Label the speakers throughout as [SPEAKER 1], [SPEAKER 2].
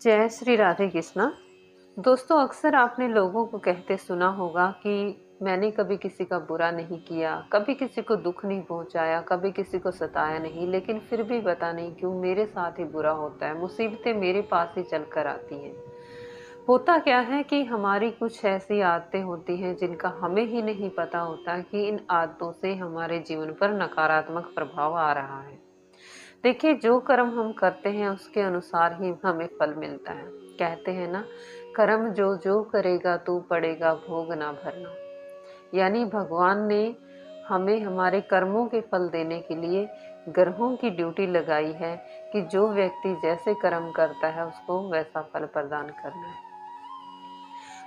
[SPEAKER 1] जय श्री राधे कृष्णा। दोस्तों, अक्सर आपने लोगों को कहते सुना होगा कि मैंने कभी किसी का बुरा नहीं किया, कभी किसी को दुख नहीं पहुंचाया, कभी किसी को सताया नहीं, लेकिन फिर भी पता नहीं क्यों मेरे साथ ही बुरा होता है, मुसीबतें मेरे पास ही चल कर आती हैं। होता क्या है कि हमारी कुछ ऐसी आदतें होती हैं जिनका हमें ही नहीं पता होता कि इन आदतों से हमारे जीवन पर नकारात्मक प्रभाव आ रहा है। देखिए, जो कर्म हम करते हैं उसके अनुसार ही हमें फल मिलता है। कहते हैं ना, कर्म जो जो करेगा तू पड़ेगा भोग ना भरना। यानी भगवान ने हमें हमारे कर्मों के फल देने के लिए ग्रहों की ड्यूटी लगाई है कि जो व्यक्ति जैसे कर्म करता है उसको वैसा फल प्रदान करना है।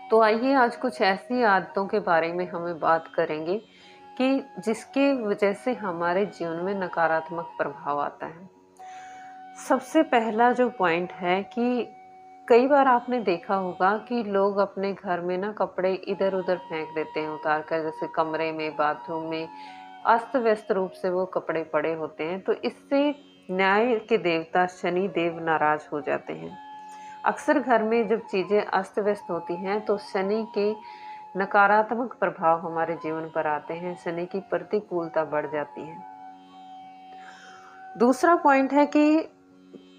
[SPEAKER 1] तो आइए आज कुछ ऐसी आदतों के बारे में हमें बात करेंगे कि जिसके वजह से हमारे जीवन में नकारात्मक प्रभाव आता है। सबसे पहला जो पॉइंट है कि कई बार आपने देखा होगा कि लोग अपने घर में ना कपड़े इधर उधर फेंक देते हैं उतार कर, जैसे कमरे में, बाथरूम में अस्त व्यस्त रूप से वो कपड़े पड़े होते हैं। तो इससे न्याय के देवता शनि देव नाराज हो जाते हैं। अक्सर घर में जब चीजें अस्त व्यस्त होती हैं तो शनि के नकारात्मक प्रभाव हमारे जीवन पर आते हैं, शनि की प्रतिकूलता बढ़ जाती है। दूसरा पॉइंट है कि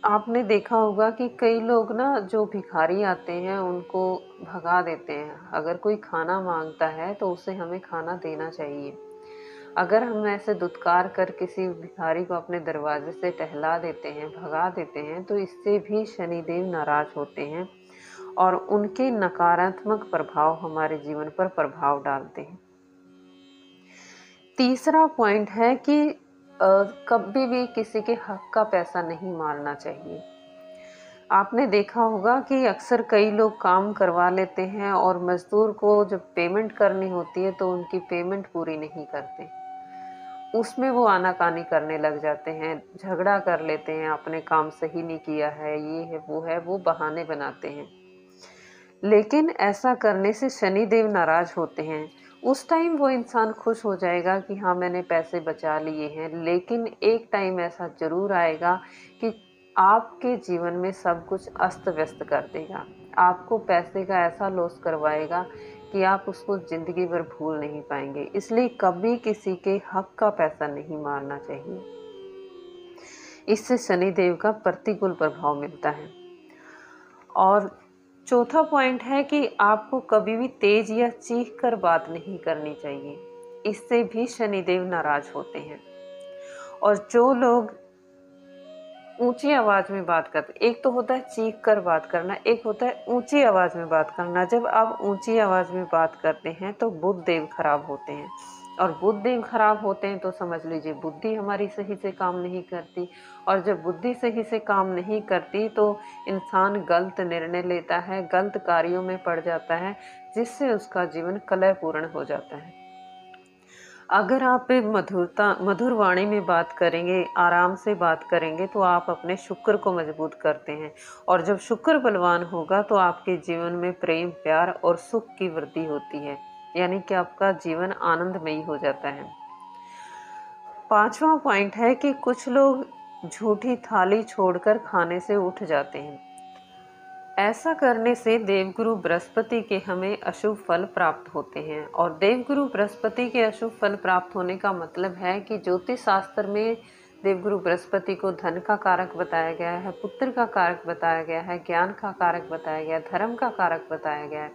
[SPEAKER 1] आपने देखा होगा कि कई लोग ना जो भिखारी आते हैं उनको भगा देते हैं। अगर कोई खाना मांगता है तो उसे हमें खाना देना चाहिए। अगर हम ऐसे दुत्कार कर किसी भिखारी को अपने दरवाजे से टहला देते हैं, भगा देते हैं, तो इससे भी शनिदेव नाराज होते हैं और उनके नकारात्मक प्रभाव हमारे जीवन पर प्रभाव डालते हैं। तीसरा पॉइंट है कि कभी भी किसी के हक का पैसा नहीं मारना चाहिए। आपने देखा होगा कि अक्सर कई लोग काम करवा लेते हैं और मजदूर को जब पेमेंट करनी होती है तो उनकी पेमेंट पूरी नहीं करते। उसमें वो आनाकानी करने लग जाते हैं, झगड़ा कर लेते हैं, आपने काम सही नहीं किया है, ये है, वो बहाने बनाते हैं। लेकिन ऐसा करने से शनिदेव नाराज होते हैं। उस टाइम वो इंसान खुश हो जाएगा कि हाँ, मैंने पैसे बचा लिए हैं, लेकिन एक टाइम ऐसा जरूर आएगा कि आपके जीवन में सब कुछ अस्त व्यस्त कर देगा। आपको पैसे का ऐसा लॉस करवाएगा कि आप उसको जिंदगी भर भूल नहीं पाएंगे। इसलिए कभी किसी के हक का पैसा नहीं मारना चाहिए। इससे शनिदेव का प्रतिकूल प्रभाव मिलता है। और चौथा पॉइंट है कि आपको कभी भी तेज या चीख कर बात नहीं करनी चाहिए। इससे भी शनिदेव नाराज होते हैं। और जो लोग ऊंची आवाज में बात करते, एक तो होता है चीख कर बात करना, एक होता है ऊंची आवाज में बात करना। जब आप ऊंची आवाज में बात करते हैं तो बुध देव खराब होते हैं, और बुध देव खराब होते हैं तो समझ लीजिए बुद्धि हमारी सही से काम नहीं करती। और जब बुद्धि सही से काम नहीं करती तो इंसान गलत निर्णय लेता है, गलत कार्यों में पड़ जाता है, जिससे उसका जीवन कलहपूर्ण हो जाता है। अगर आप मधुर वाणी में बात करेंगे, आराम से बात करेंगे, तो आप अपने शुक्र को मजबूत करते हैं। और जब शुक्र बलवान होगा तो आपके जीवन में प्रेम, प्यार और सुख की वृद्धि होती है, यानी कि आपका जीवन आनंदमयी हो जाता है। पांचवा पॉइंट है कि कुछ लोग झूठी थाली छोड़कर खाने से उठ जाते हैं। ऐसा करने से देवगुरु बृहस्पति के हमें अशुभ फल प्राप्त होते हैं। और देवगुरु बृहस्पति के अशुभ फल प्राप्त होने का मतलब है कि ज्योतिष शास्त्र में देवगुरु बृहस्पति को धन का कारक बताया गया है, पुत्र का कारक बताया गया है, ज्ञान का कारक बताया गया है, धर्म का कारक बताया गया है।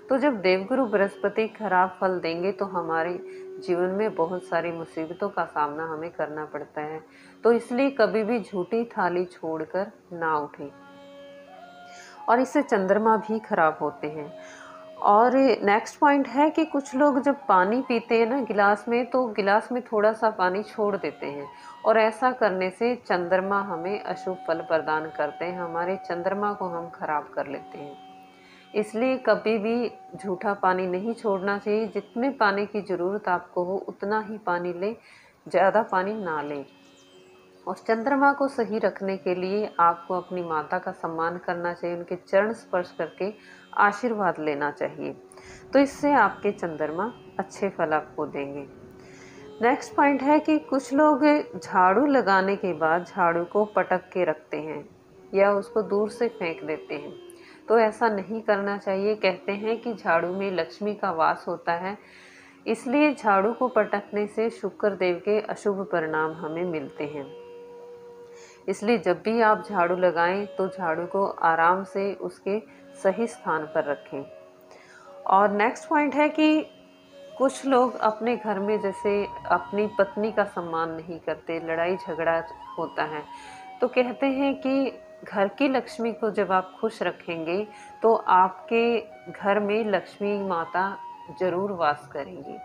[SPEAKER 1] तो जब देवगुरु बृहस्पति खराब फल देंगे तो हमारे जीवन में बहुत सारी मुसीबतों का सामना हमें करना पड़ता है। तो इसलिए कभी भी झूठी थाली छोड़कर ना उठें। और इससे चंद्रमा भी खराब होते हैं। और नेक्स्ट पॉइंट है कि कुछ लोग जब पानी पीते हैं ना गिलास में, तो गिलास में थोड़ा सा पानी छोड़ देते हैं, और ऐसा करने से चंद्रमा हमें अशुभ फल प्रदान करते हैं, हमारे चंद्रमा को हम खराब कर लेते हैं। इसलिए कभी भी झूठा पानी नहीं छोड़ना चाहिए। जितने पानी की ज़रूरत आपको हो उतना ही पानी लें, ज़्यादा पानी ना लें। और चंद्रमा को सही रखने के लिए आपको अपनी माता का सम्मान करना चाहिए, उनके चरण स्पर्श करके आशीर्वाद लेना चाहिए। तो इससे आपके चंद्रमा अच्छे फल आपको देंगे। नेक्स्ट पॉइंट है कि कुछ लोग झाड़ू लगाने के बाद झाड़ू को पटक के रखते हैं। या उसको दूर से फेंक देते हैं। तो ऐसा नहीं करना चाहिए। कहते हैं कि झाड़ू में लक्ष्मी का वास होता है, इसलिए झाड़ू को पटकने से शुक्र देव के अशुभ परिणाम हमें मिलते हैं। इसलिए जब भी आप झाड़ू लगाएं तो झाड़ू को आराम से उसके सही स्थान पर रखें। और नेक्स्ट पॉइंट है कि कुछ लोग अपने घर में जैसे अपनी पत्नी का सम्मान नहीं करते, लड़ाई झगड़ा होता है, तो कहते हैं कि घर की लक्ष्मी को जब आप खुश रखेंगे तो आपके घर में लक्ष्मी माता जरूर वास करेंगी।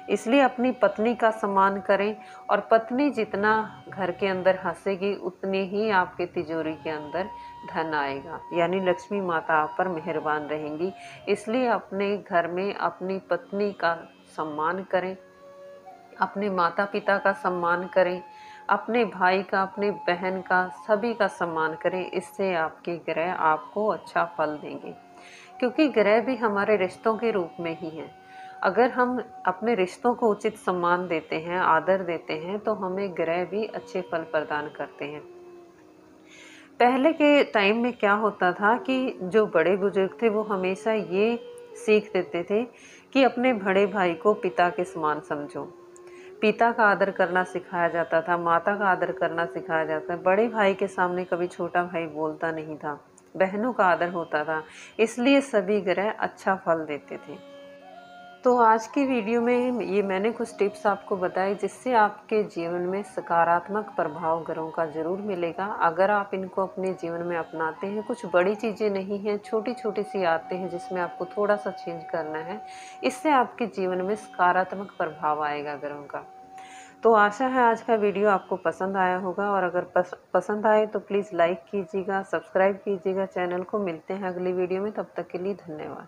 [SPEAKER 1] इसलिए अपनी पत्नी का सम्मान करें, और पत्नी जितना घर के अंदर हंसेगी उतनी ही आपके तिजोरी के अंदर धन आएगा, यानी लक्ष्मी माता आप पर मेहरबान रहेंगी। इसलिए अपने घर में अपनी पत्नी का सम्मान करें, अपने माता पिता का सम्मान करें, अपने भाई का, अपने बहन का, सभी का सम्मान करें। इससे आपके ग्रह आपको अच्छा फल देंगे, क्योंकि ग्रह भी हमारे रिश्तों के रूप में ही हैं। अगर हम अपने रिश्तों को उचित सम्मान देते हैं, आदर देते हैं, तो हमें ग्रह भी अच्छे फल प्रदान करते हैं। पहले के टाइम में क्या होता था कि जो बड़े बुजुर्ग थे वो हमेशा ये सीख देते थे कि अपने बड़े भाई को पिता के समान समझो। पिता का आदर करना सिखाया जाता था, माता का आदर करना सिखाया जाता है। बड़े भाई के सामने कभी छोटा भाई बोलता नहीं था, बहनों का आदर होता था। इसलिए सभी ग्रह अच्छा फल देते थे। तो आज की वीडियो में ये मैंने कुछ टिप्स आपको बताए जिससे आपके जीवन में सकारात्मक प्रभाव ग्रहों का ज़रूर मिलेगा अगर आप इनको अपने जीवन में अपनाते हैं। कुछ बड़ी चीज़ें नहीं हैं, छोटी छोटी सी आते हैं जिसमें आपको थोड़ा सा चेंज करना है। इससे आपके जीवन में सकारात्मक प्रभाव आएगा ग्रहों का। तो आशा है आज का वीडियो आपको पसंद आया होगा, और अगर पसंद आए तो प्लीज़ लाइक कीजिएगा, सब्सक्राइब कीजिएगा चैनल को। मिलते हैं अगली वीडियो में, तब तक के लिए धन्यवाद।